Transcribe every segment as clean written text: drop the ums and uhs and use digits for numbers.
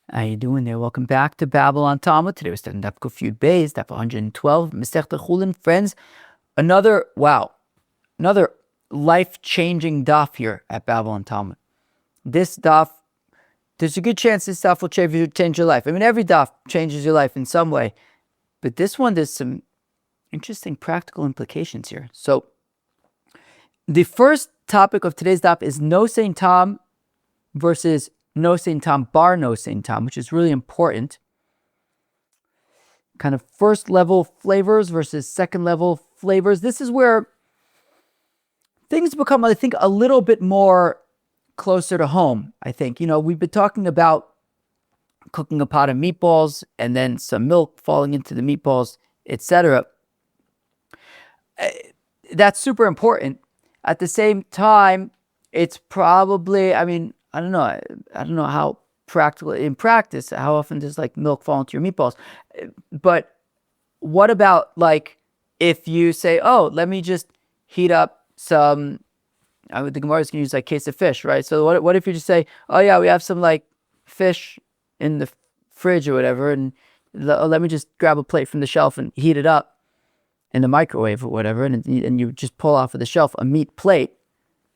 How you doing there? Welcome back to Babble on Talmud. Today we're studying Daf Yomi Chullin, Daf 112, Masechta Chulin. Friends, another life-changing daf here at Babble on Talmud. This daf, there's a good chance this daf will change your life. I mean, every daf changes your life in some way, but this one, there's some interesting practical implications here. So, the first topic of today's daf is Nosayn Tam versus Nosayn Tam bar Nosayn Tam, which is really important. Kind of first level flavors versus second level flavors. This is where things become, I think, a little bit more closer to home. I think, we've been talking about cooking a pot of meatballs and then some milk falling into the meatballs, etc. That's super important. At the same time, it's probably, I don't know how practical in practice, how often does milk fall into your meatballs? But what about if you say, oh, let me just heat up some, the Gemara is going to use case of fish, right? So what if you just say, oh yeah, we have some fish in the fridge or whatever, and let me just grab a plate from the shelf and heat it up in the microwave or whatever, and you just pull off of the shelf a meat plate,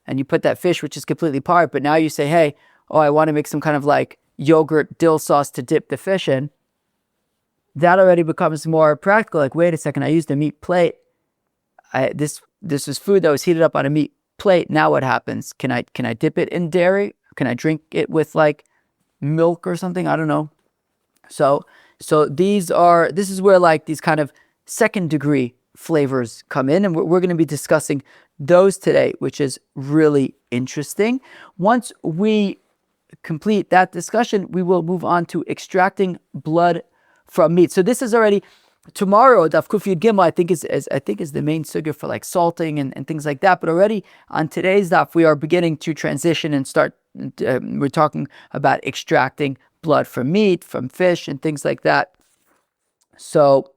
and you put that fish, which is completely parred, but now you say, hey, I want to make some kind of yogurt dill sauce to dip the fish in. That already becomes more practical. Wait a second, I used a meat plate. This is food that was heated up on a meat plate. Now what happens? Can I dip it in dairy? Can I drink it with milk or something? I don't know. So this is where these kind of second degree flavors come in, and we're going to be discussing those today, which is really interesting. Once we complete that discussion, we will move on to extracting blood from meat. So this is already tomorrow. Daf Kuf Yud Gimel, I think is the main sugya for salting and things like that. But already on today's daf, we are beginning to transition and start. We're talking about extracting blood from meat, from fish, and things like that. So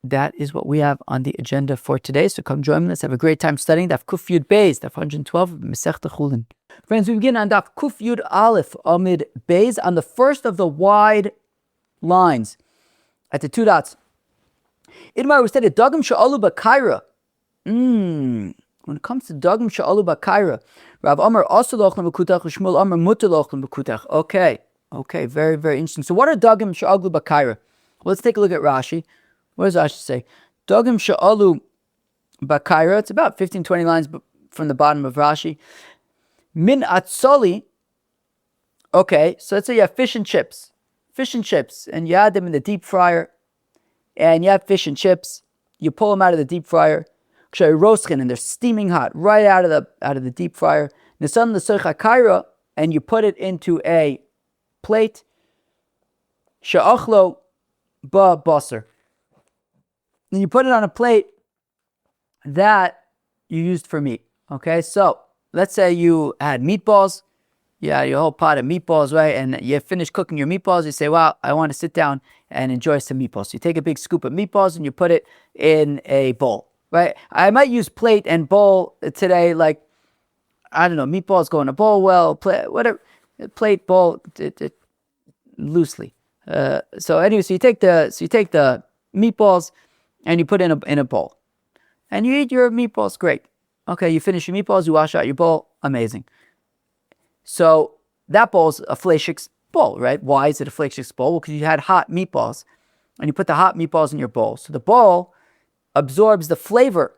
that is what we have on the agenda for today. So come join me. Let's have a great time studying Daf Kuf Yud Beis, Daf 112 of Masechta Chulin. Friends, we begin on Daf Kuf Yud Aleph Amid Beis, on the first of the wide lines at the two dots. Idmar, we studied Dagim Sha'alu B'Kaira. When it comes to Dagim Sha'alu B'Kaira, Rav Amar also lochlim b'kutach, Shmuel Amar muter lochlim b'kutach. Okay, very, very interesting. So what are Dagim Sha'alu B'Kaira? Well, let's take a look at Rashi. What does Rashi say? Dagim Sha'alu B'Kaira. It's about 15-20 lines from the bottom of Rashi. Min Atzoli. Okay, so let's say you have fish and chips, and you add them in the deep fryer, and you have fish and chips. You pull them out of the deep fryer, and they're steaming hot right out of the deep fryer. And you put it into a plate. Sha'achlo ba basar. And you put it on a plate that you used for meat. Okay, so let's say you had meatballs. You had your whole pot of meatballs, right? And you finished cooking your meatballs. You say, wow, I want to sit down and enjoy some meatballs. So you take a big scoop of meatballs and you put it in a bowl, right? I might use plate and bowl today, I don't know, meatballs go in a bowl, whatever, plate, bowl, loosely. So anyway, so you take the meatballs and you put it in a bowl, and you eat your meatballs. Great. Okay, you finish your meatballs, you wash out your bowl. Amazing. So that bowl's a fleischiks bowl, right? Why is it a fleischiks bowl? Well, because you had hot meatballs, and you put the hot meatballs in your bowl. So the bowl absorbs the flavor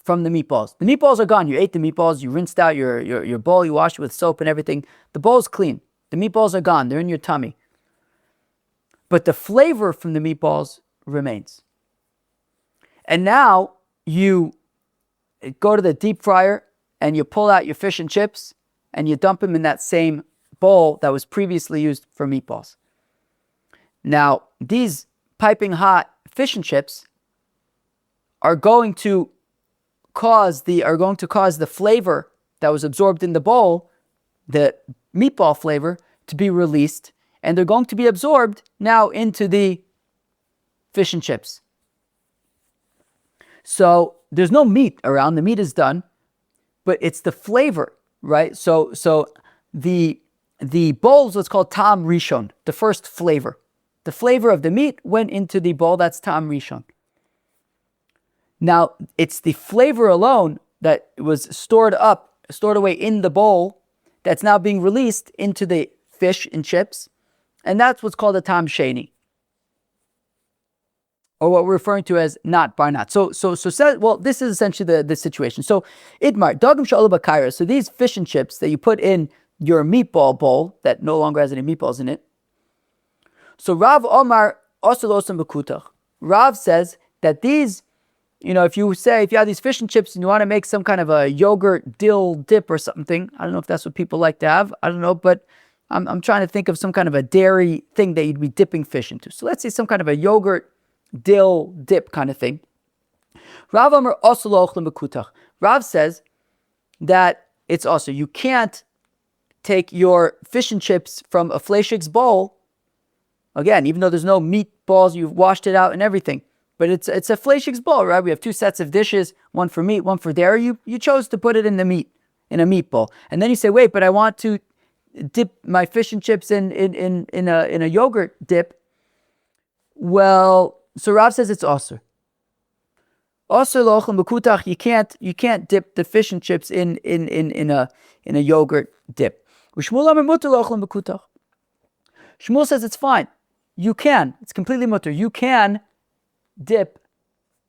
from the meatballs. The meatballs are gone. You ate the meatballs. You rinsed out your bowl. You washed it with soap and everything. The bowl's clean. The meatballs are gone. They're in your tummy. But the flavor from the meatballs remains. And now you go to the deep fryer and you pull out your fish and chips and you dump them in that same bowl that was previously used for meatballs. Now, these piping hot fish and chips are going to cause the flavor that was absorbed in the bowl, the meatball flavor, to be released, and they're going to be absorbed now into the fish and chips. So there's no meat around. The meat is done, but it's the flavor right? So the bowl is what's called tam rishon, the first flavor. The flavor of the meat went into the bowl. That's tam rishon. Now it's the flavor alone that was stored away in the bowl that's now being released into the fish and chips, and that's what's called a tam sheni, or what we're referring to as not bar not. So this is essentially the situation. So idmar dagim shalu b'kaira. So these fish and chips that you put in your meatball bowl that no longer has any meatballs in it. So Rav Omar osalosam b'kutach. Rav says that these, if you have these fish and chips and you want to make some kind of a yogurt dill dip or something, I don't know if that's what people like to have. I don't know, but I'm trying to think of some kind of a dairy thing that you'd be dipping fish into. So let's say some kind of a yogurt dill dip kind of thing. Rav Amar also lo ochlim b'kutach. Rav says that it's also, you can't take your fish and chips from a fleshik's bowl. Again, even though there's no meatballs, you've washed it out and everything. But it's a fleshik's bowl, right? We have two sets of dishes, one for meat, one for dairy. You chose to put it in the meat, in a meat bowl. And then you say, wait, but I want to dip my fish and chips in a yogurt dip. Well, so Rav says it's asur. Asur lo'ochlin b'kutach. You can't dip the fish and chips in a yogurt dip. Shmuel amar mutar lo'ochlin b'kutach. Shmuel says it's fine. You can. It's completely mutar. You can dip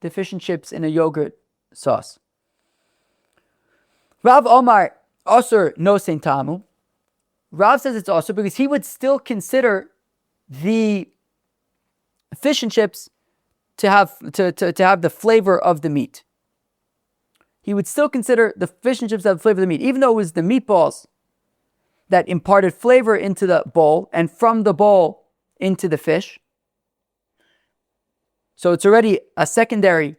the fish and chips in a yogurt sauce. Rav Omar asur nosayn tamu. Rav says it's asur because he would still consider the fish and chips to have the flavor of the meat. He would still consider the fish and chips to have the flavor of the meat, even though it was the meatballs that imparted flavor into the bowl and from the bowl into the fish. So it's already a secondary,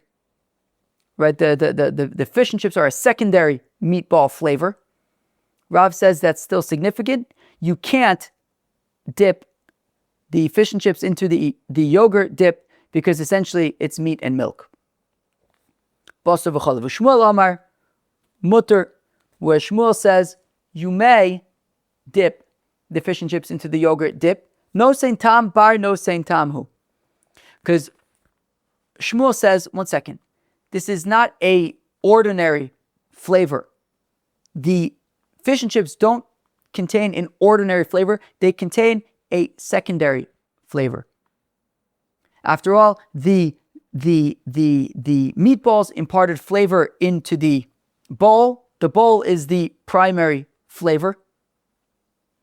right? The fish and chips are a secondary meatball flavor. Rav says that's still significant. You can't dip the fish and chips into the yogurt dip because essentially it's meat and milk. Basar v'chalav. Shmuel Amar mutter, where Shmuel says you may dip the fish and chips into the yogurt dip. Nosayn tam bar nosayn tam hu. Because Shmuel says, one second, this is not a ordinary flavor. The fish and chips don't contain an ordinary flavor. They contain a secondary flavor. After all, the meatballs imparted flavor into the bowl. The bowl is the primary flavor,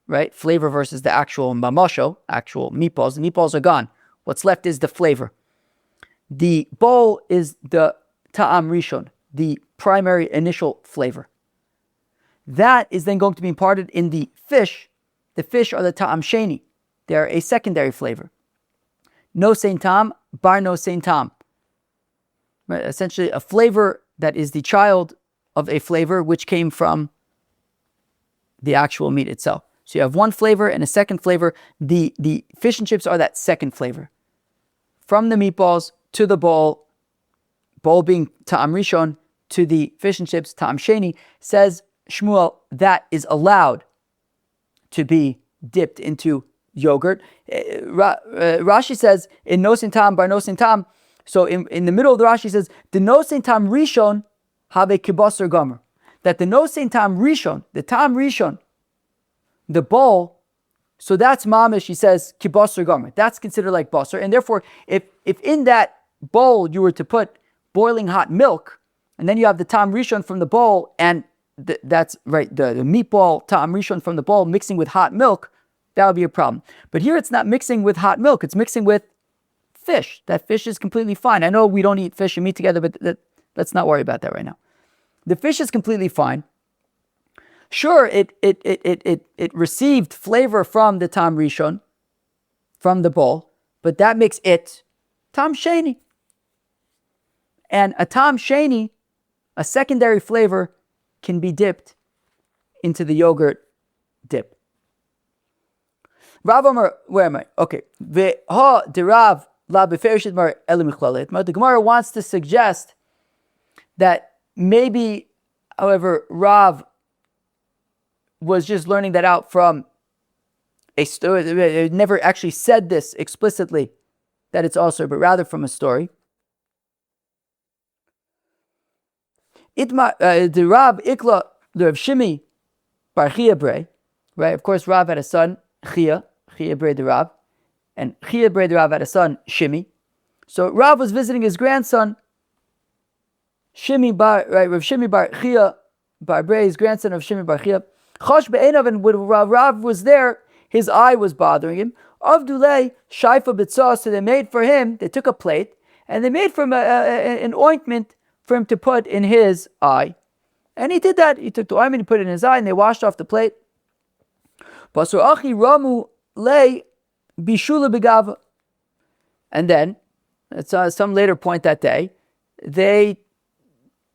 right? Flavor versus the actual mamasho, actual meatballs. The meatballs are gone. What's left is the flavor. The bowl is the ta'am rishon, the primary initial flavor. That is then going to be imparted in the fish. The fish are the ta'am sheni. They're a secondary flavor. Nosayn tam, bar nosayn tam. Right? Essentially a flavor that is the child of a flavor which came from the actual meat itself. So you have one flavor and a second flavor. The fish and chips are that second flavor. From the meatballs to the bowl being ta'am rishon, to the fish and chips, ta'am sheni, says Shmuel, that is allowed to be dipped into yogurt. Rashi says, in nosayn tam, bar nosayn tam, so in the middle of the Rashi says, the nosayn tam rishon have a kibasar gomer. That the nosayn tam rishon, the tam rishon, the bowl, so that's mamish, he says, kibasar gomer. That's considered like basar. And therefore, if in that bowl you were to put boiling hot milk, and then you have the tam rishon from the bowl, and that's right, the meatball tam rishon from the bowl mixing with hot milk, that would be a problem. But here it's not mixing with hot milk, it's mixing with fish. That fish is completely fine. I know we don't eat fish and meat together, but let's not worry about that right now. The fish is completely fine. Sure, it received flavor from the tam rishon, from the bowl, but that makes it tam sheni. And a tam sheni, a secondary flavor, can be dipped into the yogurt dip. Rav Amar, where am I? Okay. The Gemara wants to suggest that maybe, however, Rav was just learning that out from a story. It never actually said this explicitly, that it's also, but rather from a story. The Rab Ikla, the Rav Shimi bar Chia Brei, right? Of course, Rav had a son, Chia Brei the Rab, and Chia Brei the Rab had a son, Shimi. So Rav was visiting his grandson, Shimi bar, right? Rav Shimi bar Chia bar Brei, his grandson of Shimi bar Chia. Chosh be'enav, and when Rav was there, his eye was bothering him. Avdulei shaifa b'tzah, so they made for him, they took a plate, and they made for him an ointment for him to put in his eye. And he did that. He took the ointment, he put it in his eye, and they washed off the plate. Basur achi ramu lei bishula begava. And then, at some later point that day, they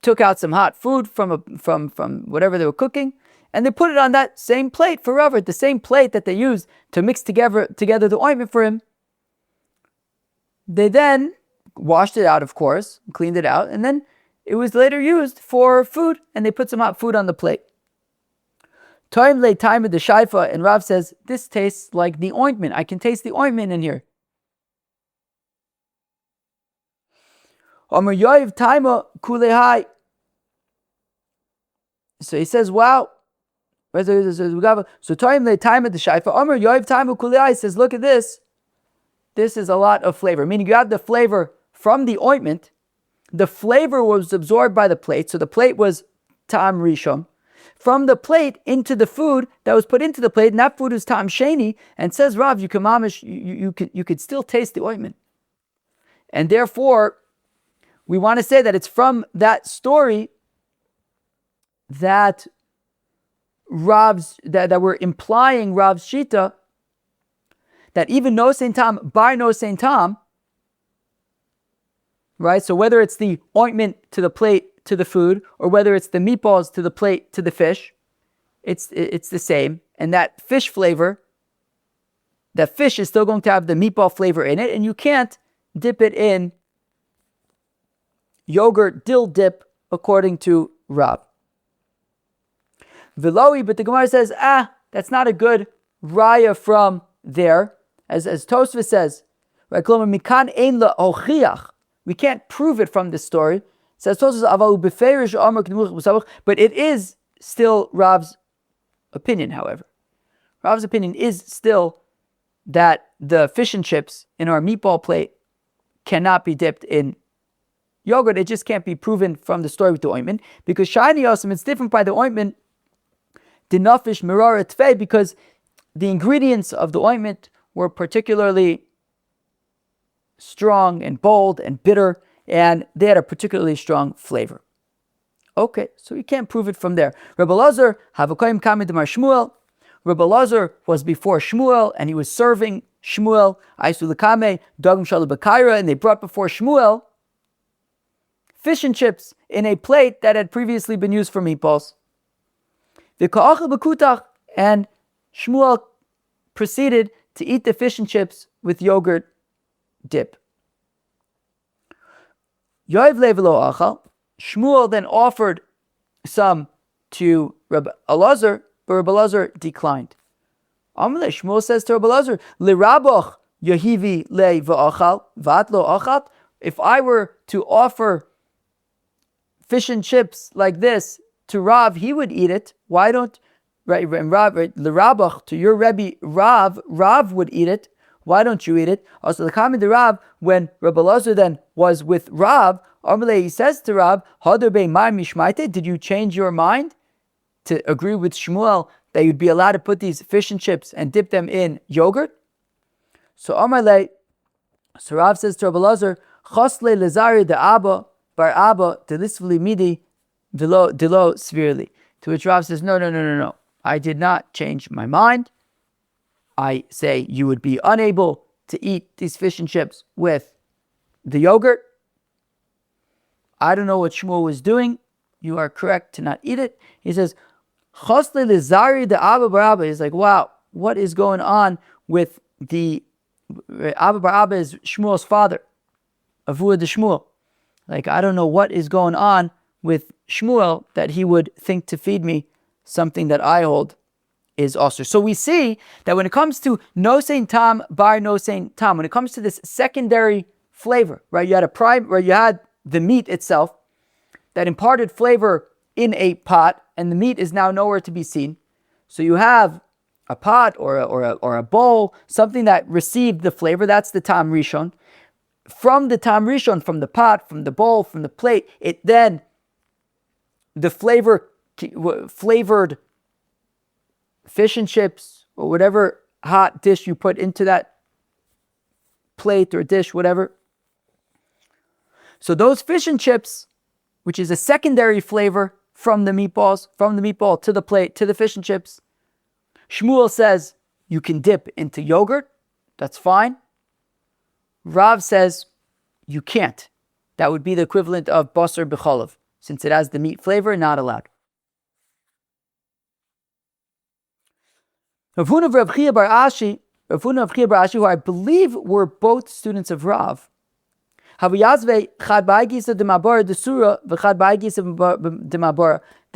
took out some hot food from whatever they were cooking, and they put it on that same plate for Rav, the same plate that they used to mix together the ointment for him. They then washed it out, of course, cleaned it out, and then it was later used for food, and they put some hot food on the plate. Time lay time of the shaifa, and Rav says, this tastes like the ointment. I can taste the ointment in here. Omer yoiv taima kulehai. So he says, wow. So time lay time of the shaifa. Omer yoiv taima kulehai says, look at this. This is a lot of flavor. Meaning you have the flavor from the ointment. The flavor was absorbed by the plate, so the plate was ta'am rishon. From the plate into the food that was put into the plate, and that food is ta'am sheni. And says Rav, you could still taste the ointment, and therefore we want to say that it's from that story that that we're implying Rav's shita that even Nosayn tam by Nosayn tam. Right, so whether it's the ointment to the plate to the food, or whether it's the meatballs to the plate to the fish, it's the same. And that fish flavor, that fish is still going to have the meatball flavor in it, and you can't dip it in yogurt dill dip, according to Rab. Viloi, but the Gemara says, that's not a good raya from there, as Tosfos says, right? Mikan ein la ochiach. We can't prove it from this story. It says, but it is still Rav's opinion, however. Rav's opinion is still that the fish and chips in our meatball plate cannot be dipped in yogurt. It just can't be proven from the story with the ointment. Because shiny yosem, it's different by the ointment. Dinafish mirara tfei, because the ingredients of the ointment were particularly strong and bold and bitter, and they had a particularly strong flavor. Okay, so you can't prove it from there. Rebbe Lazar, Havakoyim Kamid Mar Shmuel. Rebbe Lazar was before Shmuel, and he was serving Shmuel. Aisu Lekame, Dogim Shalom Bakaira, and they brought before Shmuel fish and chips in a plate that had previously been used for meatballs. V'ka'achel b'kutach, and Shmuel proceeded to eat the fish and chips with yogurt dip. Yoiv levelo achal. Shmuel then offered some to Rabbi Elazar, but Rabbi Elazar declined. Amalei, Shmuel says to Rabbi Elazar, "Liraboch yahivi le v'achal vat lo achat." If I were to offer fish and chips like this to Rav, he would eat it. Why don't and Rav, Liraboch, to your Rebbe Rav would eat it. Why don't you eat it? Also, the comment to Rav, when Rabbi Elazar then was with Rav, he says to Rav, did you change your mind to agree with Shmuel that you'd be allowed to put these fish and chips and dip them in yogurt? So Rav says to Rabbi Elazar, Chosle lezari de Abba bar Abba delisvli midi dilo svirli. To which Rav says, no. I did not change my mind. I say you would be unable to eat these fish and chips with the yogurt. I don't know what Shmuel was doing. You are correct to not eat it. He says, Chosle lezari de Abba bar Abba. He's like, wow, what is going on with the Abba bar Abba is Shmuel's father, Avua de Shmuel. Like, I don't know what is going on with Shmuel that he would think to feed me something that I hold is also. So we see that when it comes to Nosayn tam bar Nosayn tam, when it comes to this secondary flavor, right? You had the meat itself that imparted flavor in a pot, and the meat is now nowhere to be seen. So you have a pot or a bowl, something that received the flavor. That's the tam rishon. From the tam rishon, from the pot, from the bowl, from the plate, the flavored fish and chips or whatever hot dish you put into that plate or dish, whatever. So those fish and chips, which is a secondary flavor from the meatballs, from the meatball to the plate, to the fish and chips, Shmuel says you can dip into yogurt. That's fine. Rav says you can't. That would be the equivalent of basar b'chalav. Since it has the meat flavor, not allowed. Rav Huna of Rav Chia bar Ashi, who I believe were both students of Rav, they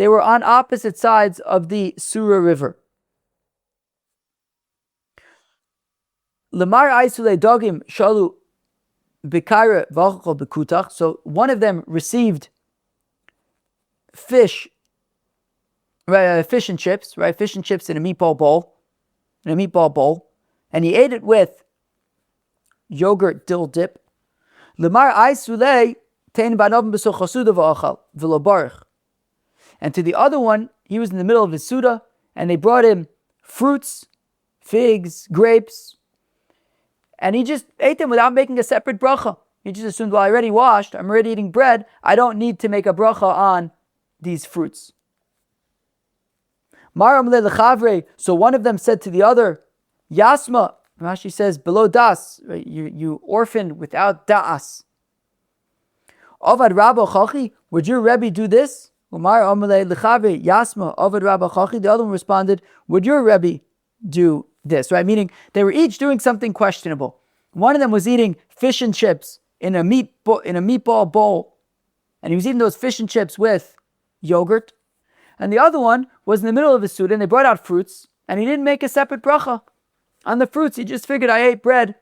were on opposite sides of the Sura River. So one of them received fish and chips, right? Fish and chips in a meatball bowl, and he ate it with yogurt dill dip. And to the other one, he was in the middle of his Suda, and they brought him fruits, figs, grapes, and he just ate them without making a separate bracha. He just assumed, well, I already washed, I'm already eating bread, I don't need to make a bracha on these fruits. So one of them said to the other, Yasma, Rashi says, below das, right? You orphaned without da'as. Avad Rabba Chachi, would your Rebbe do this? Umar Amalei Lechabe Yasma Avad Rabba Chachi. The other one responded, would your Rebbe do this? Right? Meaning they were each doing something questionable. One of them was eating fish and chips in a meatball bowl, and he was eating those fish and chips with yogurt. And the other one was in the middle of his suda, and they brought out fruits, and he didn't make a separate bracha on the fruits. He just figured, I ate bread.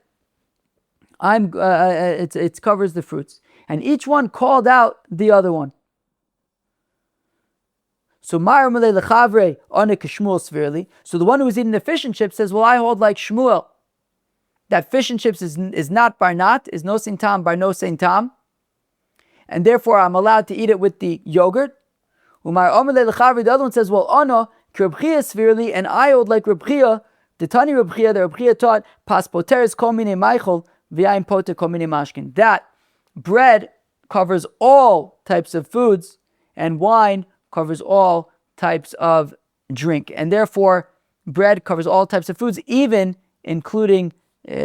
It covers the fruits. And each one called out the other one. So the one who was eating the fish and chips says, well, I hold like Shmuel, that fish and chips is not barnat, is Nosayn tam bar Nosayn tam, and therefore I'm allowed to eat it with the yogurt. The other one says, well, Ana, Sruli, and I hold like Reb Chia, the Tani Reb Chia, the Reb Chia taught, Pas poteres kol minei meichel, v'yayin poter kol minei mashkin. That bread covers all types of foods, and wine covers all types of drink. And therefore, bread covers all types of foods, even including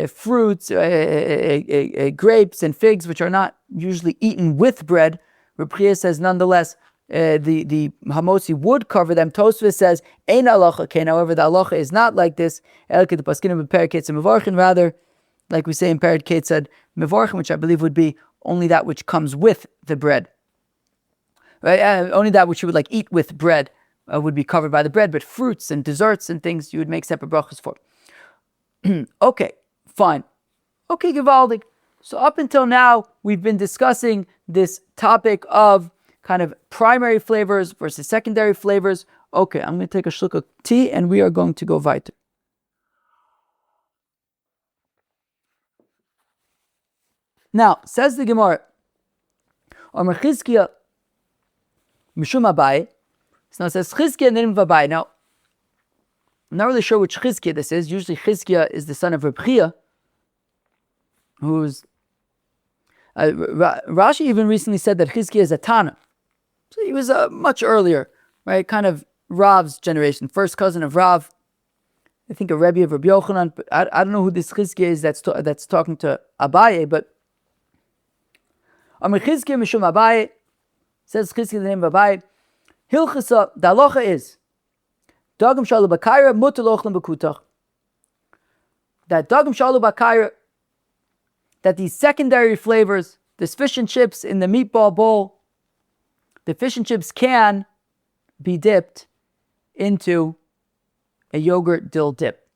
fruits, grapes, and figs, which are not usually eaten with bread. Reb Chia says, nonetheless, the hamotzi would cover them. Tosfos says, "Ein halacha kain." However, the halacha is not like this. Rather, like we say in Pered Ketzad Mevorchin, which I believe would be only that which comes with the bread. Right? Only that which you would like eat with bread would be covered by the bread, but fruits and desserts and things you would make separate brachas for. Okay, fine. Okay, Givaldik. So up until now, we've been discussing this topic of kind of primary flavors versus secondary flavors. Okay, I'm going to take a shluck of tea and we are going to go weiter. Now, says the Gemara, Omer Chizkiya Mishum Abai. So now it says Chizkiya and then Vabai. Now, I'm not really sure which Chizkiya this is. Usually Chizkiya is the son of Reb Chia, who's Rashi even recently said that Chizkiya is a Tana. So he was much earlier, right? Kind of Rav's generation, first cousin of Rav. I think a Rebbe of Rabbi Yochanan, but I don't know who this Chizkiya is that's talking to Abaye, but Amr Chizkiya Mishum Abaye, says Chizkiya the name of Abaye. Hilchasa, the halacha is Dagam Shalu Bakaira Mutar Lochlan Bekutach. That Dagam Shalu Bakaira, that these secondary flavors, this fish and chips in the meatball bowl, the fish and chips can be dipped into a yogurt dill dip.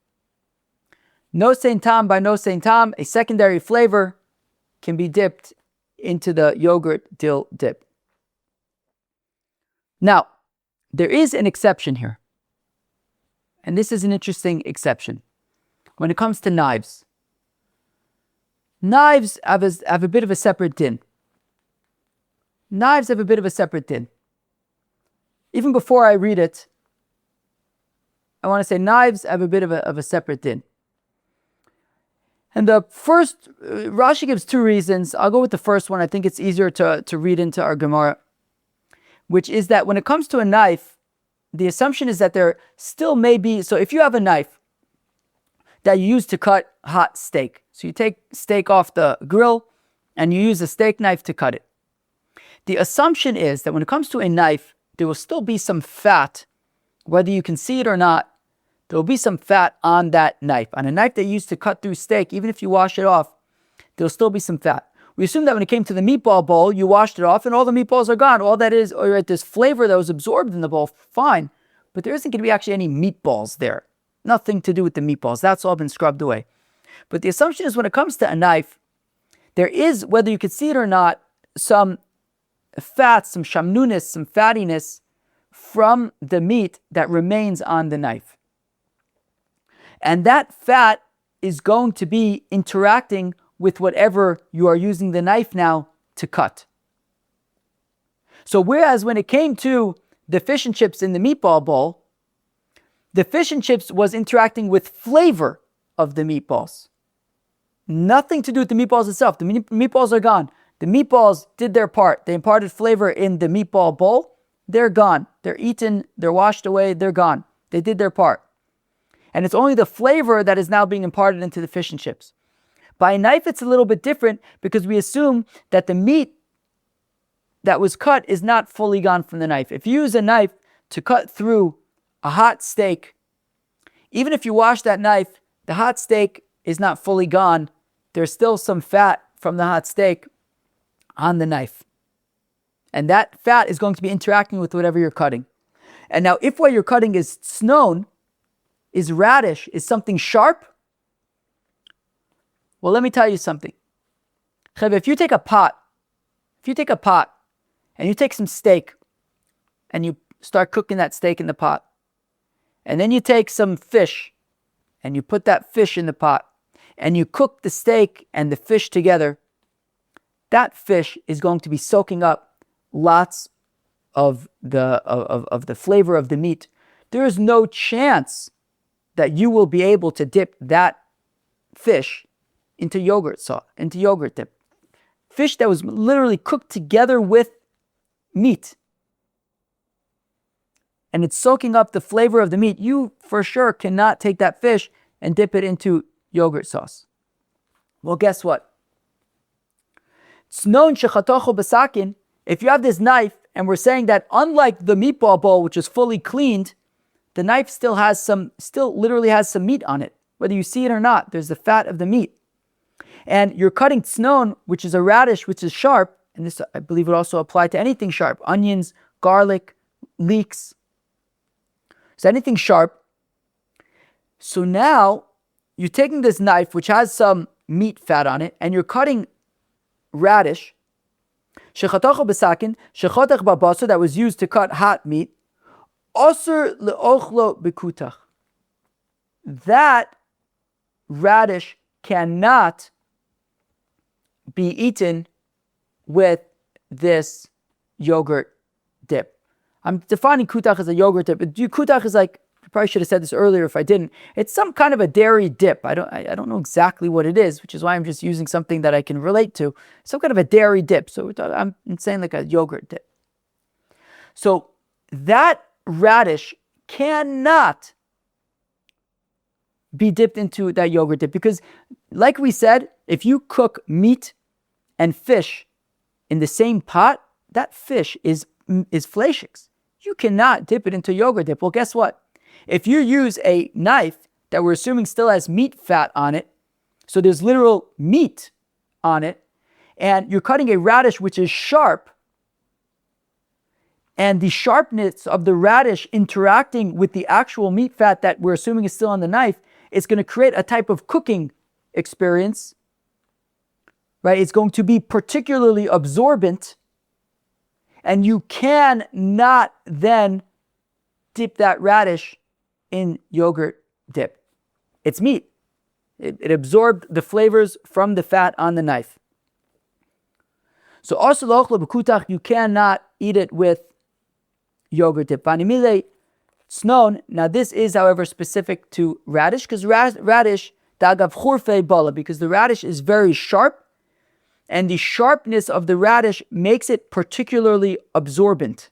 Nosayn tam by Nosayn tam, a secondary flavor, can be dipped into the yogurt dill dip. Now, there is an exception here. And this is an interesting exception. When it comes to knives, knives have a bit of a separate din. Knives have a bit of a separate din. Even before I read it, I want to say knives have a bit of a separate din. And the first, Rashi gives two reasons. I'll go with the first one. I think it's easier to read into our Gemara, which is that when it comes to a knife, the assumption is that there still may be, so if you have a knife that you use to cut hot steak, so you take steak off the grill and you use a steak knife to cut it. The assumption is that when it comes to a knife, there will still be some fat, whether you can see it or not, there will be some fat on that knife. On a knife that you use to cut through steak, even if you wash it off, there will still be some fat. We assume that when it came to the meatball bowl, you washed it off and all the meatballs are gone. All that is, or this flavor that was absorbed in the bowl, fine. But there isn't going to be actually any meatballs there. Nothing to do with the meatballs. That's all been scrubbed away. But the assumption is when it comes to a knife, there is, whether you can see it or not, some fat, some shamnunis, some fattiness from the meat that remains on the knife. And that fat is going to be interacting with whatever you are using the knife now to cut. So whereas when it came to the fish and chips in the meatball bowl, the fish and chips was interacting with flavor of the meatballs. Nothing to do with the meatballs itself. The meatballs are gone. The meatballs did their part. They imparted flavor in the meatball bowl. They're gone. They're eaten. They're washed away. They're gone. They did their part. And it's only the flavor that is now being imparted into the fish and chips. By a knife, it's a little bit different because we assume that the meat that was cut is not fully gone from the knife. If you use a knife to cut through a hot steak, even if you wash that knife, the hot steak is not fully gone. There's still some fat from the hot steak on the knife. And that fat is going to be interacting with whatever you're cutting. And now, if what you're cutting is snow, is radish, is something sharp, well, let me tell you something. If you take a pot and you take some steak and you start cooking that steak in the pot, and then you take some fish and you put that fish in the pot and you cook the steak and the fish together, that fish is going to be soaking up lots of the flavor of the meat. There is no chance that you will be able to dip that fish into yogurt dip. Fish that was literally cooked together with meat. And it's soaking up the flavor of the meat. You, for sure, cannot take that fish and dip it into yogurt sauce. Well, guess what? If you have this knife, and we're saying that unlike the meatball bowl, which is fully cleaned, the knife still literally has some meat on it. Whether you see it or not, there's the fat of the meat. And you're cutting tznon, which is a radish, which is sharp, and this, I believe, would also apply to anything sharp. Onions, garlic, leeks. So anything sharp. So now, you're taking this knife, which has some meat fat on it, and you're cutting radish, that was used to cut hot meat. That radish cannot be eaten with this yogurt dip. I'm defining kutach as a yogurt dip. Kutach is like, I probably should have said this earlier if I didn't. It's some kind of a dairy dip. I don't know exactly what it is, which is why I'm just using something that I can relate to. Some kind of a dairy dip. So I'm saying like a yogurt dip. So that radish cannot be dipped into that yogurt dip because, like we said, if you cook meat and fish in the same pot, that fish is fleishiks. You cannot dip it into yogurt dip. Well, guess what? If you use a knife that we're assuming still has meat fat on it, so there's literal meat on it, and you're cutting a radish which is sharp, and the sharpness of the radish interacting with the actual meat fat that we're assuming is still on the knife, is going to create a type of cooking experience, right? It's going to be particularly absorbent, and you can not then dip that radish in yogurt dip. It's meat. It absorbed the flavors from the fat on the knife. So also you cannot eat it with yogurt dip. Snon. Now this is, however, specific to radish, because radish dagav churfei bala, because the radish is very sharp, and the sharpness of the radish makes it particularly absorbent,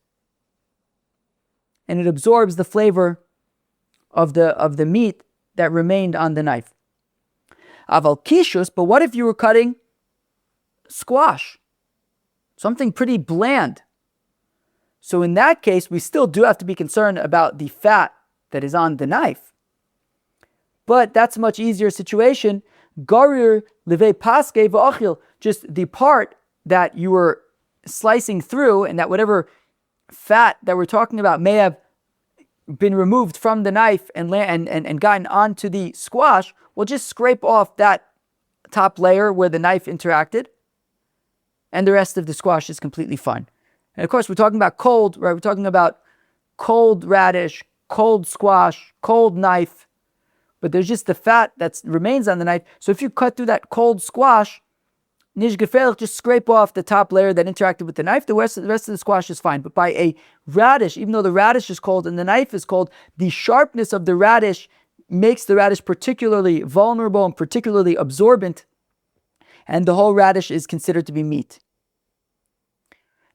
and it absorbs the flavor of the meat that remained on the knife. Aval kishus, but what if you were cutting squash, something pretty bland? So in that case, we still do have to be concerned about the fat that is on the knife. But that's a much easier situation. Garir levei paske v'achil, just the part that you were slicing through, and that whatever fat that we're talking about may have been removed from the knife and gotten onto the squash, we'll just scrape off that top layer where the knife interacted, and the rest of the squash is completely fine. And of course, we're talking about cold, right? We're talking about cold radish, cold squash, cold knife, but there's just the fat that remains on the knife. So if you cut through that cold squash, nish gefährlich, just scrape off the top layer that interacted with the knife. The rest of the squash is fine. But by a radish, even though the radish is cold and the knife is cold, the sharpness of the radish makes the radish particularly vulnerable and particularly absorbent, and the whole radish is considered to be meat.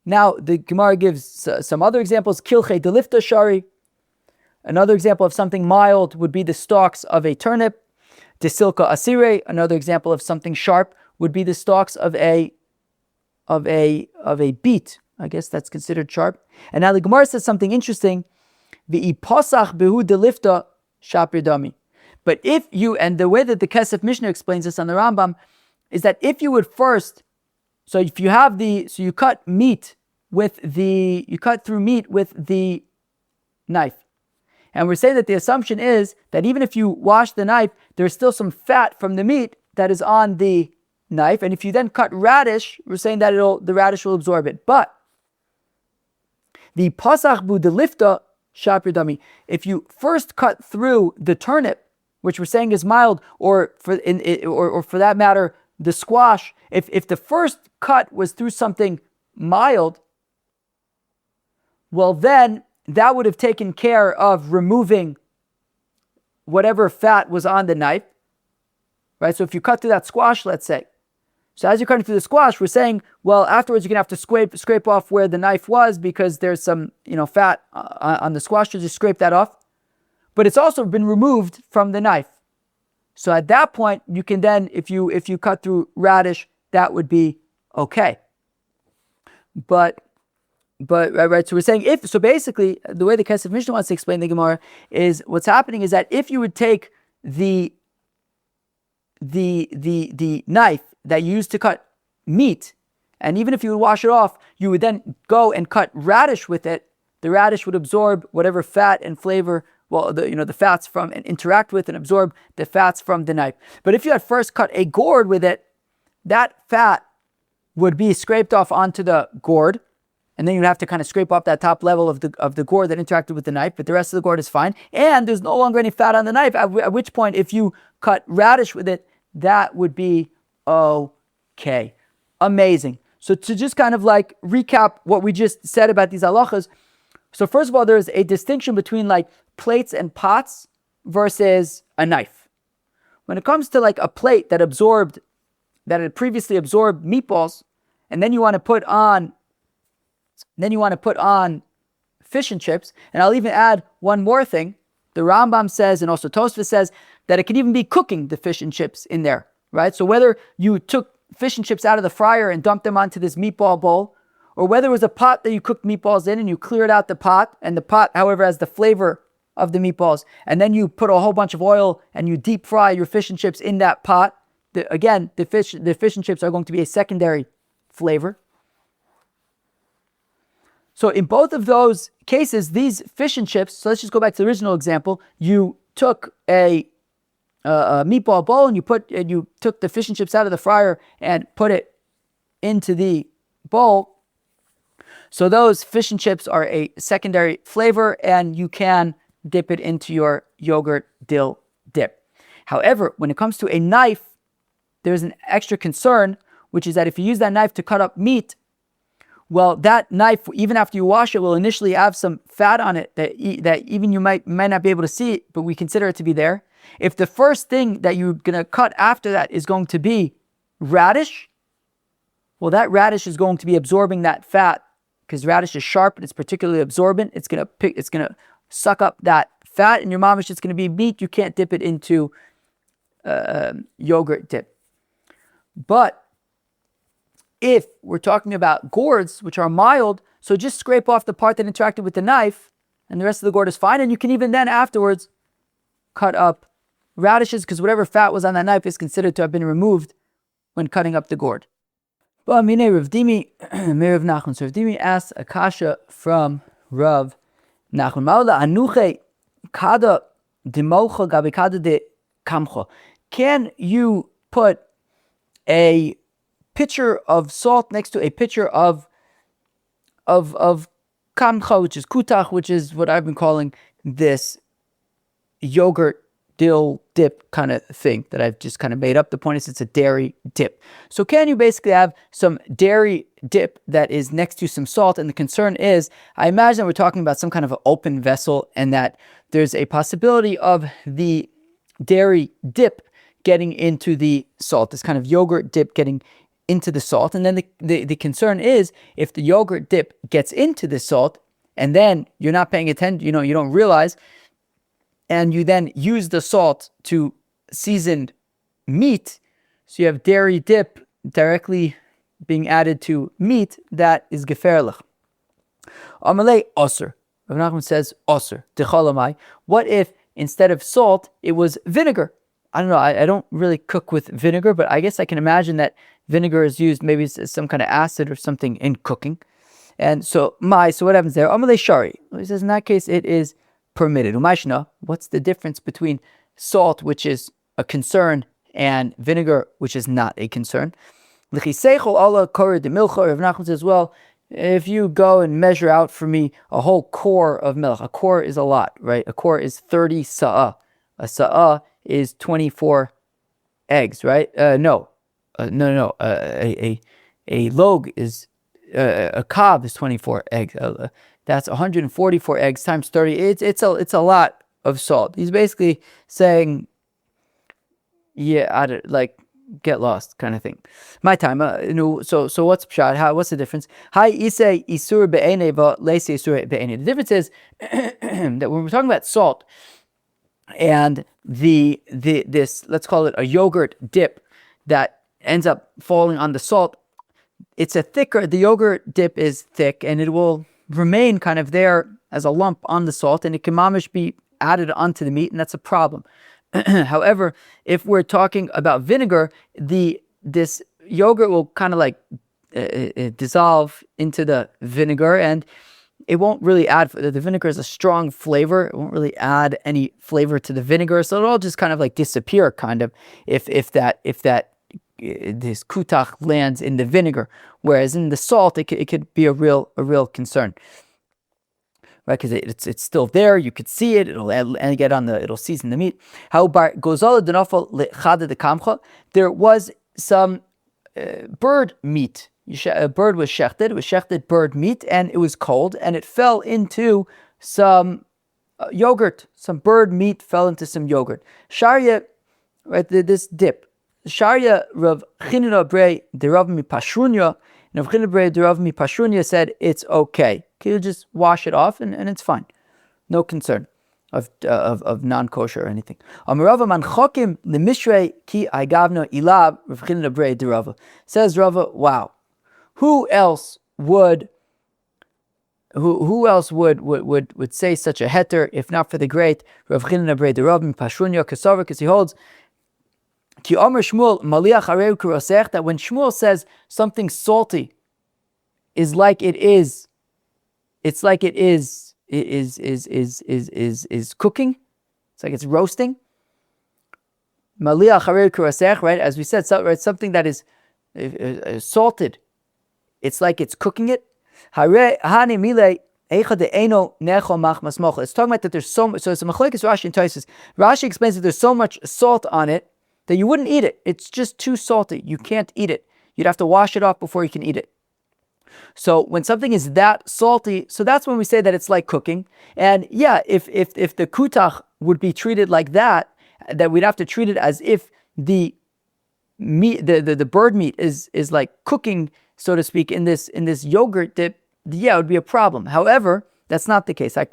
Now, the Gemara gives some other examples. Kilchei delifta shari. Another example of something mild would be the stalks of a turnip. Desilka asire. Another example of something sharp would be the stalks of a beet. I guess that's considered sharp. And now the Gemara says something interesting. V'iposach behu delifta shapir dami. But if you, and the way that the Kesef Mishnah explains this on the Rambam, is that if you would first, so if you have you cut through meat with the knife. And we're saying that the assumption is that even if you wash the knife, there's still some fat from the meat that is on the knife. And if you then cut radish, we're saying that the radish will absorb it. But the pasach bu delifta shapir dami, if you first cut through the turnip, which we're saying is mild, or for that matter, the squash, if the first cut was through something mild, well then that would have taken care of removing whatever fat was on the knife, right? So if you cut through that squash, let's say, so as you're cutting through the squash, we're saying, well, afterwards you're going to have to scrape off where the knife was, because there's some fat on the squash, to just scrape that off. But it's also been removed from the knife. So at that point, you can then, if you cut through radish, that would be okay. But right, so we're saying so basically the way the Kesef Mishnah wants to explain the Gemara is, what's happening is that if you would take the knife that you used to cut meat, and even if you would wash it off, you would then go and cut radish with it, the radish would absorb whatever fat and flavor, the fats from, and interact with and absorb the fats from the knife. But if you had first cut a gourd with it, that fat would be scraped off onto the gourd, and then you'd have to kind of scrape off that top level of the gourd that interacted with the knife, but the rest of the gourd is fine. And there's no longer any fat on the knife, at which point if you cut radish with it, that would be okay. Amazing. So to just kind of like recap what we just said about these halachas. So first of all, there's a distinction between like plates and pots versus a knife. When it comes to like a plate that had previously absorbed meatballs, and then you want to put on fish and chips, and I'll even add one more thing. The Rambam says, and also Tosfos says, that it can even be cooking the fish and chips in there, right? So whether you took fish and chips out of the fryer and dumped them onto this meatball bowl, or whether it was a pot that you cooked meatballs in and you cleared out the pot, and the pot, however, has the flavor of the meatballs, and then you put a whole bunch of oil and you deep fry your fish and chips in that pot, the fish and chips are going to be a secondary flavor. So in both of those cases, these fish and chips, so let's just go back to the original example. You took a meatball bowl and you took the fish and chips out of the fryer and put it into the bowl. So those fish and chips are a secondary flavor, and you can dip it into your yogurt dill dip. However, when it comes to a knife, there's an extra concern, which is that if you use that knife to cut up meat, well, that knife, even after you wash it, will initially have some fat on it that even you might not be able to see it, but we consider it to be there. If the first thing that you're going to cut after that is going to be radish, well, that radish is going to be absorbing that fat, because radish is sharp and it's particularly absorbent. It's going to suck up that fat, and your mamish, it's going to be meat. You can't dip it into yogurt dip. But if we're talking about gourds, which are mild, so just scrape off the part that interacted with the knife, and the rest of the gourd is fine. And you can even then afterwards cut up radishes, because whatever fat was on that knife is considered to have been removed when cutting up the gourd. But Rav Dimi Nachman. So Rav Dimi asked a kasha from Rav Nachman. Ma'ola anuche kada democha gabi kada de kamcha. Can you put a pitcher of salt next to a pitcher of kamcha, which is kutach, which is what I've been calling this yogurt dill dip kind of thing that I've just kind of made up. The point is it's a dairy dip. So can you basically have some dairy dip that is next to some salt? And the concern is, I imagine we're talking about some kind of an open vessel, and that there's a possibility of the dairy dip getting into the salt, this kind of yogurt dip getting into the salt. And then the concern is, if the yogurt dip gets into the salt and then you're not paying attention, you don't realize, and you then use the salt to season meat, so you have dairy dip directly being added to meat, that is geferlich. Amalei osir. Rav Nachman says osir. Dechalamai. What if instead of salt it was vinegar? I don't know. I don't really cook with vinegar, but I guess I can imagine that vinegar is used maybe as some kind of acid or something in cooking. And so what happens there? Amalei shari. He says in that case it is permitted. Umayshna, what's the difference between salt, which is a concern, and vinegar, which is not a concern? Rav Nachman says, well, if you go and measure out for me a whole core of milk, a core is a lot, right? A core is 30 sa'ah. A sa'ah is 24 eggs, right? A log is, a cob is 24 eggs. That's 144 eggs times 30. It's a lot of salt. He's basically saying, get lost kind of thing. My time. So what's pshat? What's the difference? Hi isay isur be'ene but leise isur be'ene. The difference is that when we're talking about salt and this, let's call it a yogurt dip that ends up falling on the salt, the yogurt dip is thick, and it will remain kind of there as a lump on the salt, and it can mamish be added onto the meat, and that's a problem. However, if we're talking about vinegar, this yogurt will kind of dissolve into the vinegar, and it won't really add. The vinegar is a strong flavor. It won't really add any flavor to the vinegar, so it'll all just kind of disappear, kind of, if this kutach lands in the vinegar, whereas in the salt it could be a real concern, right? Because it's still there, you could see it. It'll season the meat. There was some bird meat. A bird was shechted. It was shechted bird meat, and it was cold, and it fell into some yogurt. Some bird meat fell into some yogurt. Sharia, right? This dip. Sharia Rav Chinina Brei de Rav mi Pashrunya, and Rav Chinina Brei de Rav mi Pashrunya said it's okay. You just wash it off and it's fine. No concern of non-kosher or anything. Amarava man chokim lemishrei ki agavno ilav Rav Chinina Brei de Rava. Says Rava, wow, who else would say such a heter if not for the great Rav Chinina Brei de Rava mi Pashrunya Kasavar, because he holds Ki Omer Shmuel Maliach Areu Kurosech, that when Shmuel says something salty is like it is it's like it is cooking. It's like it's roasting. Maliach harei kurasech, right? As we said, right, something that is salted. It's like it's cooking it. It's talking about that there's so much. So it's a machlokes Rashi and Tosfos. Rashi explains that there's so much salt on it that you wouldn't eat it. It's just too salty. You can't eat it. You'd have to wash it off before you can eat it. So when something is that salty, so that's when we say that it's like cooking. And yeah, if the kutach would be treated like that we'd have to treat it as if the meat, the bird meat is like cooking, so to speak, in this yogurt dip. Yeah, it would be a problem. However, that's not the case. This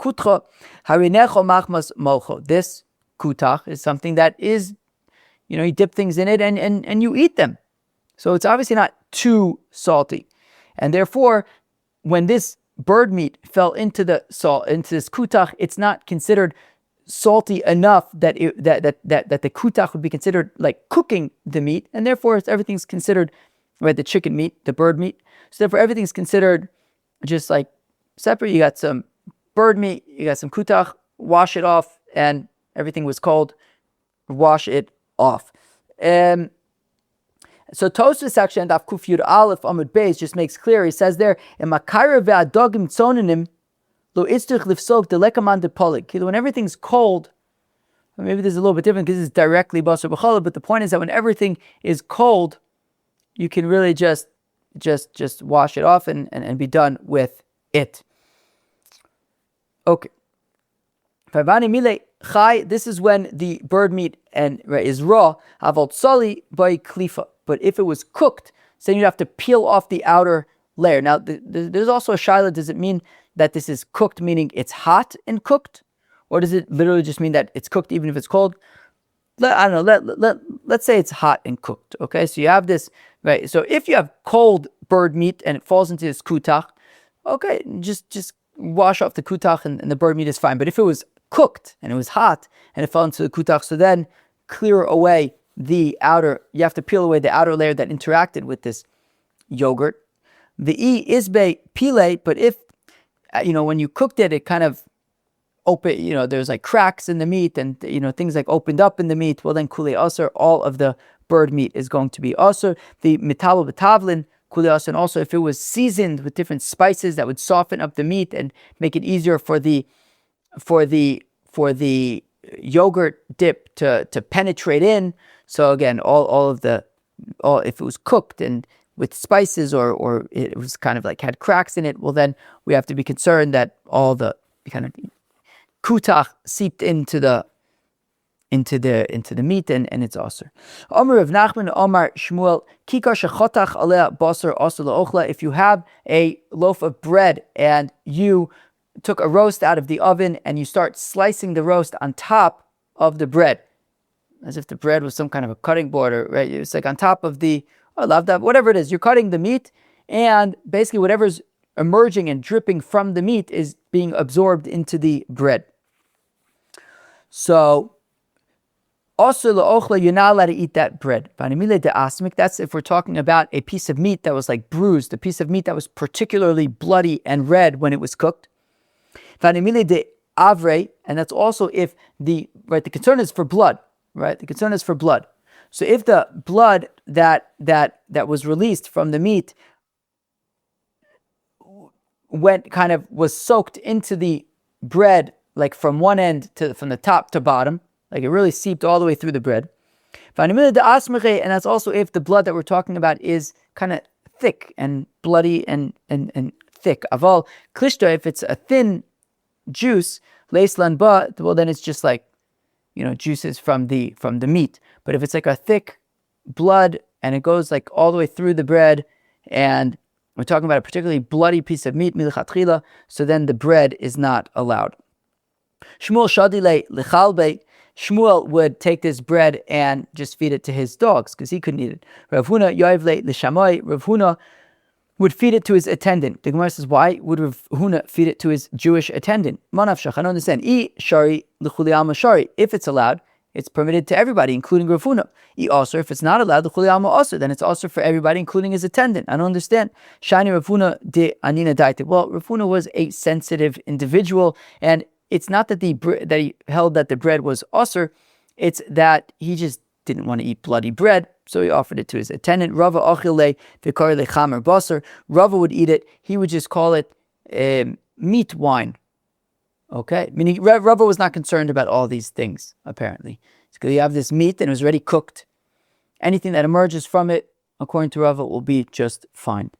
kutach is something that is, you dip things in it and you eat them. So it's obviously not too salty. And therefore, when this bird meat fell into the salt, into this kutach, it's not considered salty enough that the kutach would be considered like cooking the meat, and therefore everything's considered, right, the chicken meat, the bird meat. So therefore everything's considered just like separate. You got some bird meat, you got some kutach, wash it off, and everything was called wash it off. So Tosfos section Daf Kuf Yud Aleph Amud Beis just makes clear. He says there, when everything's cold, maybe this is a little bit different because this is directly basar b'challah, but the point is that when everything is cold, you can really just wash it off and be done with it. Okay. This is when the bird meat is raw. But if it was cooked, so then you'd have to peel off the outer layer. Now, there's also a shaila. Does it mean that this is cooked, meaning it's hot and cooked? Or does it literally just mean that it's cooked even if it's cold? I don't know. Let's say it's hot and cooked. Okay, so you have this, right? So if you have cold bird meat and it falls into this kutach, okay, just wash off the kutach and the bird meat is fine. But if it was cooked and it was hot and it fell into the kutach, so then clear away the outer, you have to peel away the outer layer that interacted with this yogurt. The isbe pile, but if, when you cooked it, it kind of open, there's like cracks in the meat and, things like opened up in the meat, well then kule asur, all of the bird meat is going to be asur. The mitabel b'tavlin, kule asur, and also if it was seasoned with different spices that would soften up the meat and make it easier for the yogurt dip to penetrate in. So again, if it was cooked and with spices or it was kind of like had cracks in it, well then we have to be concerned that all the kind of kutach seeped into the meat and it's asur. Omer of Nachman, Omar Shmuel, Kikar shechotach alea basar asur la'ochla. If you have a loaf of bread and you took a roast out of the oven and you start slicing the roast on top of the bread, as if the bread was some kind of a cutting board, right? It's like on top of whatever it is. You're cutting the meat, and basically whatever's emerging and dripping from the meat is being absorbed into the bread. So, asur la'ochla, you're not allowed to eat that bread. That's if we're talking about a piece of meat that was like bruised, a piece of meat that was particularly bloody and red when it was cooked. Avre, and that's also if the concern is for blood, right? The concern is for blood. So if the blood that was released from the meat was soaked into the bread, like from one end from the top to bottom, like it really seeped all the way through the bread. And that's also if the blood that we're talking about is kind of thick and bloody and thick. Aval klishta, if it's a thin juice, leislan ba, well then it's just like, juices from the meat. But if it's like a thick blood and it goes like all the way through the bread, and we're talking about a particularly bloody piece of meat, milchatchila, so then the bread is not allowed. Shmuel shadile lechalbe, Shmuel would take this bread and just feed it to his dogs because he couldn't eat it. Rav Huna yoivle l'shamoi, Rav Huna would feed it to his attendant. The Gemara says, why would Rav Huna feed it to his Jewish attendant? Manaf shach, I don't understand. I shari l'chuli alma shari. If it's allowed, it's permitted to everybody, including Rav Huna. Also, if it's not allowed, then it's also for everybody, including his attendant. I don't understand. Shani Rav Huna de Anina Daite. Well, Rav Huna was a sensitive individual, and it's not that that he held that the bread was osir, it's that he just didn't want to eat bloody bread, so he offered it to his attendant. Rava achile v'kari lechamer basar. Rava would eat it. He would just call it meat wine. Okay, meaning Rava was not concerned about all these things. Apparently, because you have this meat and it was already cooked. Anything that emerges from it, according to Rava, will be just fine.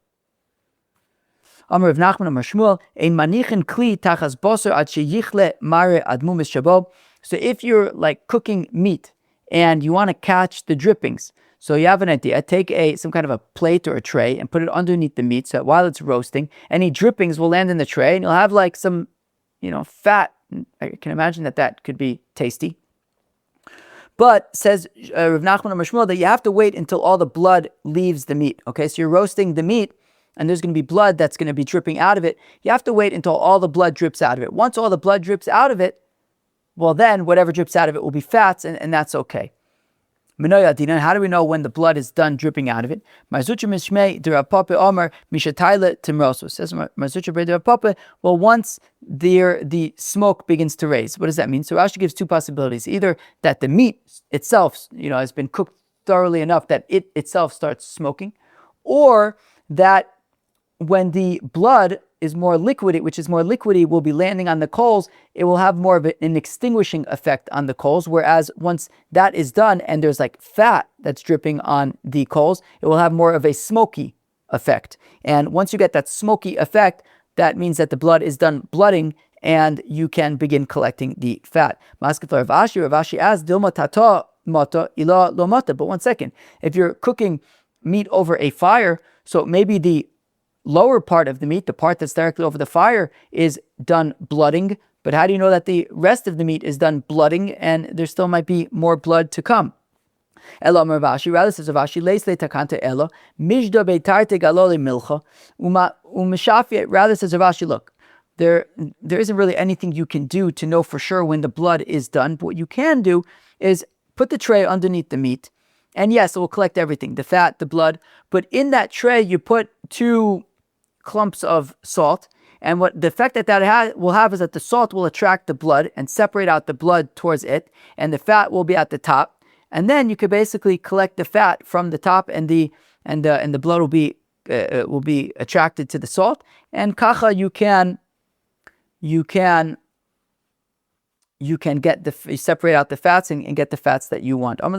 Amar Rav Nachman Amar Shmuel ein manichin kli tachas basar ad sheyichle mare admu mishabov. So if you're like cooking meat and you want to catch the drippings, so you have an idea, take some kind of a plate or a tray and put it underneath the meat so that while it's roasting, any drippings will land in the tray and you'll have like some, fat. I can imagine that could be tasty. But says Rav Nachman Amar Shmuel that you have to wait until all the blood leaves the meat. Okay, so you're roasting the meat and there's going to be blood that's going to be dripping out of it. You have to wait until all the blood drips out of it. Once all the blood drips out of it, well then whatever drips out of it will be fats and that's okay. How do we know when the blood is done dripping out of it? Well, once the smoke begins to raise. What does that mean? So Rashi gives two possibilities. Either that the meat itself, has been cooked thoroughly enough that it itself starts smoking, or that when the blood is more liquidy, which is more liquidy, will be landing on the coals, it will have more of an extinguishing effect on the coals, whereas once that is done and there's like fat that's dripping on the coals, it will have more of a smoky effect. And once you get that smoky effect, that means that the blood is done blooding and you can begin collecting the fat. Rav Ashi asks, Dilma tata mata ila lo mata. But one second, if you're cooking meat over a fire, so maybe the lower part of the meat, the part that's directly over the fire, is done blooding. But how do you know that the rest of the meat is done blooding and there still might be more blood to come? Elo Amar Rashi, rather says Rashi, leis le takanta elo, mishda beitarte galoli milcha, umishafi, rather says Rashi, look, there isn't really anything you can do to know for sure when the blood is done, but what you can do is put the tray underneath the meat, and yes, it will collect everything, the fat, the blood, but in that tray you put 2 clumps of salt, and what the effect that will have is that the salt will attract the blood and separate out the blood towards it, and the fat will be at the top, and then you could basically collect the fat from the top, and the blood will be attracted to the salt, and kacha you can separate out the fats and get the fats that you want. Does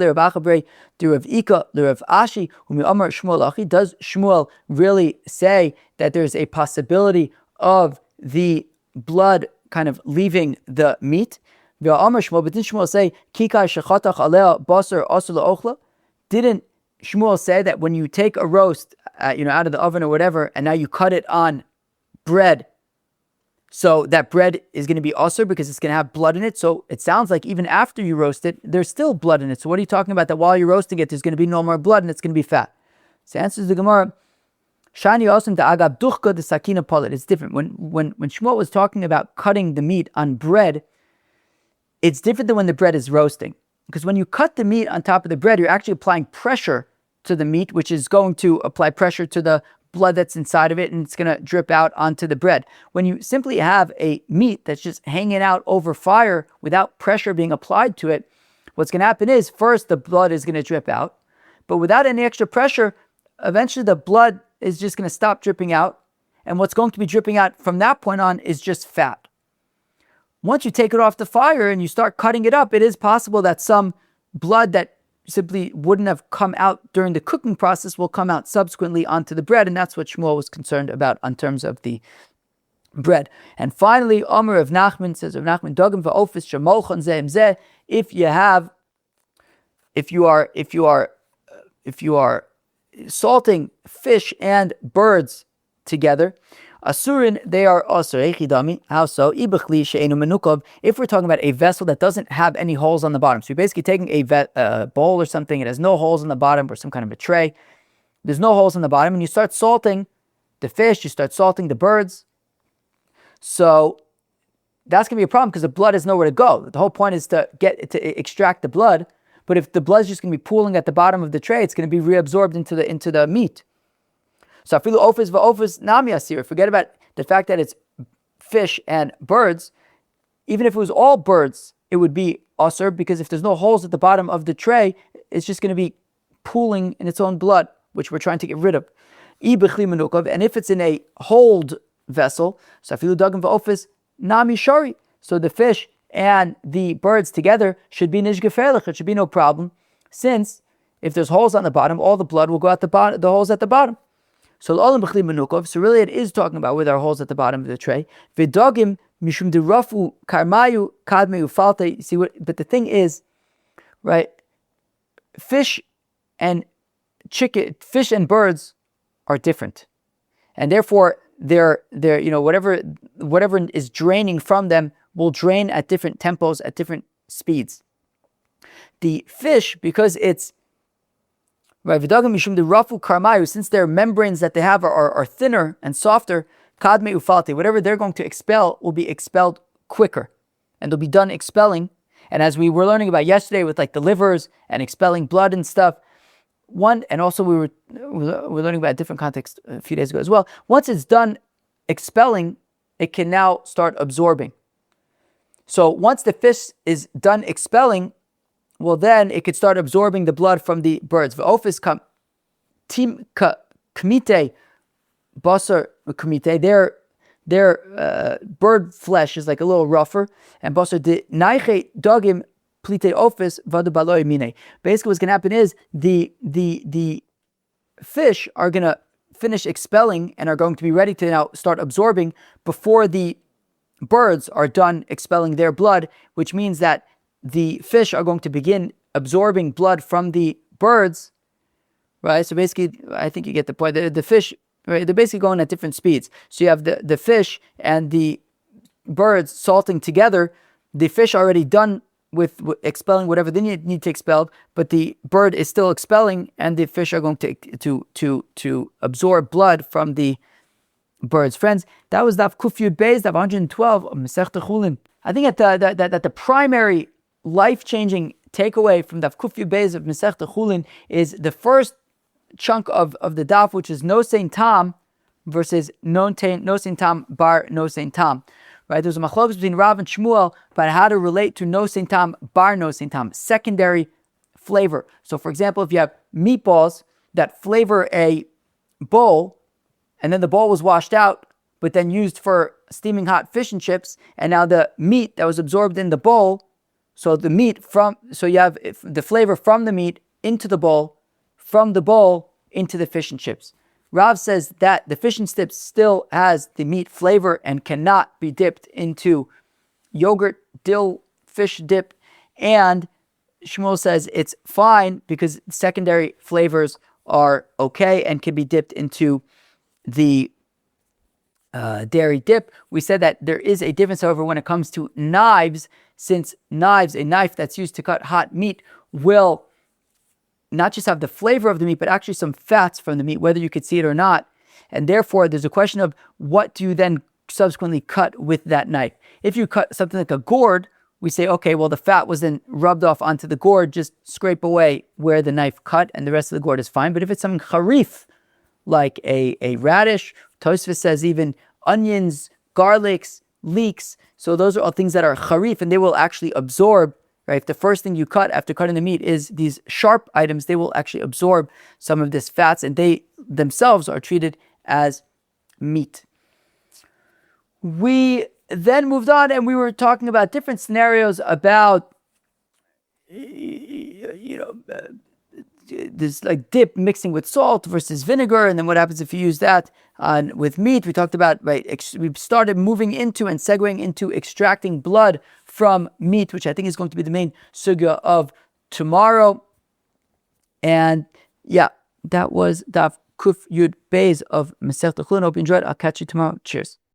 Shmuel really say that there's a possibility of the blood kind of leaving the meat? But didn't Shmuel say, didn't Shmuel say that when you take a roast out of the oven or whatever, and now you cut it on bread, so that bread is going to be osur because it's going to have blood in it. So it sounds like even after you roast it, there's still blood in it. So what are you talking about? That while you're roasting it, there's going to be no more blood and it's going to be fat. So answers the Gemara, Shani Osum da agab duchka the sakina polit. It's different. When Shmuel was talking about cutting the meat on bread, it's different than when the bread is roasting. Because when you cut the meat on top of the bread, you're actually applying pressure to the meat, which is going to apply pressure to the blood that's inside of it, and it's going to drip out onto the bread. When you simply have a meat that's just hanging out over fire without pressure being applied to it, what's going to happen is first the blood is going to drip out, but without any extra pressure, eventually the blood is just going to stop dripping out, and what's going to be dripping out from that point on is just fat. Once you take it off the fire and you start cutting it up, it is possible that some blood that simply wouldn't have come out during the cooking process will come out subsequently onto the bread, and that's what Shmuel was concerned about in terms of the bread. And finally, Omer of Nachman says, of Nachman, Dogim va'ofis shamolchan zeim zeh. If you are salting fish and birds together, Asurin, they are also echidami. How so? Ibachli she'enu menukov. If we're talking about a vessel that doesn't have any holes on the bottom, so you're basically taking a bowl or something, it has no holes on the bottom, or some kind of a tray, there's no holes on the bottom, and you start salting the fish, you start salting the birds. So that's going to be a problem because the blood has nowhere to go. The whole point is to extract the blood. But if the blood is just going to be pooling at the bottom of the tray, it's going to be reabsorbed into the meat. So afilu ofis va'ofis nami asir. Forget about the fact that it's fish and birds. Even if it was all birds, it would be asur, because if there's no holes at the bottom of the tray, it's just going to be pooling in its own blood, which we're trying to get rid of. And if it's in a hold vessel, so afilu dagim va'ofis nami shari. So the fish and the birds together should be nishgeferlich. It should be no problem, since if there's holes on the bottom, all the blood will go out the holes at the bottom. So really it is talking about where there are holes at the bottom of the tray. Vidogim mishum derafu karmayu kadmeu falte. See what? But the thing is, right? Fish and birds are different, and therefore they're whatever is draining from them will drain at different tempos, at different speeds. The fish, because it's right, since their membranes that they have are thinner and softer, kadme ufalte, whatever they're going to expel will be expelled quicker, and they'll be done expelling. And as we were learning about yesterday with like the livers and expelling blood and stuff, and also we were learning about a different context a few days ago as well. Once it's done expelling, it can now start absorbing. So once the fish is done expelling, well, then it could start absorbing the blood from the birds. V'ofis kamite basar kamite. Their bird flesh is like a little rougher, and basar de naiche dogim plite ofis vadu baloi mine. Basically, what's going to happen is the fish are going to finish expelling and are going to be ready to now start absorbing before the birds are done expelling their blood, which means that the fish are going to begin absorbing blood from the birds, right? So basically, I think you get the point. The fish, right, they're basically going at different speeds. So you have the fish and the birds salting together. The fish are already done with expelling whatever they need to expel, but the bird is still expelling, and the fish are going to absorb blood from the birds. Friends, that was Daf Kuf Yud Beis, Daf 112 of Masechta Chullin. I think that the primary life-changing takeaway from Daf Kuf Yud Beis of Masechta Chullin is the first chunk of the daf, which is Nosayn Tam versus Nosayn Tam bar Nosayn Tam. Right? There's a machlokes between Rav and Shmuel about how to relate to Nosayn Tam bar Nosayn Tam, secondary flavor. So, for example, if you have meatballs that flavor a bowl, and then the bowl was washed out, but then used for steaming hot fish and chips, and now the meat that was absorbed in the bowl, so you have the flavor from the meat into the bowl, from the bowl into the fish and chips. Rav says that the fish and chips still has the meat flavor and cannot be dipped into yogurt, dill, fish dip, and Shmuel says it's fine because secondary flavors are okay and can be dipped into the dairy dip. We said that there is a difference, however, when it comes to knives, since a knife that's used to cut hot meat will not just have the flavor of the meat, but actually some fats from the meat, whether you could see it or not. And therefore, there's a question of what do you then subsequently cut with that knife. If you cut something like a gourd, we say, okay, well, the fat was then rubbed off onto the gourd, just scrape away where the knife cut, and the rest of the gourd is fine. But if it's something harif, like a radish, Tosfos says even onions, garlics, leeks, so those are all things that are harif, and they will actually absorb, right? If the first thing you cut after cutting the meat is these sharp items, they will actually absorb some of this fats, and they themselves are treated as meat. We then moved on, and we were talking about different scenarios about, this like dip mixing with salt versus vinegar, and then what happens if you use that with meat. We talked about, we started moving into and segueing into extracting blood from meat, which I think is going to be the main sugya of tomorrow. And yeah, that was Daf Kuf Yud Beis of Masechta Chullin. Hope you enjoyed. I'll catch you tomorrow. Cheers.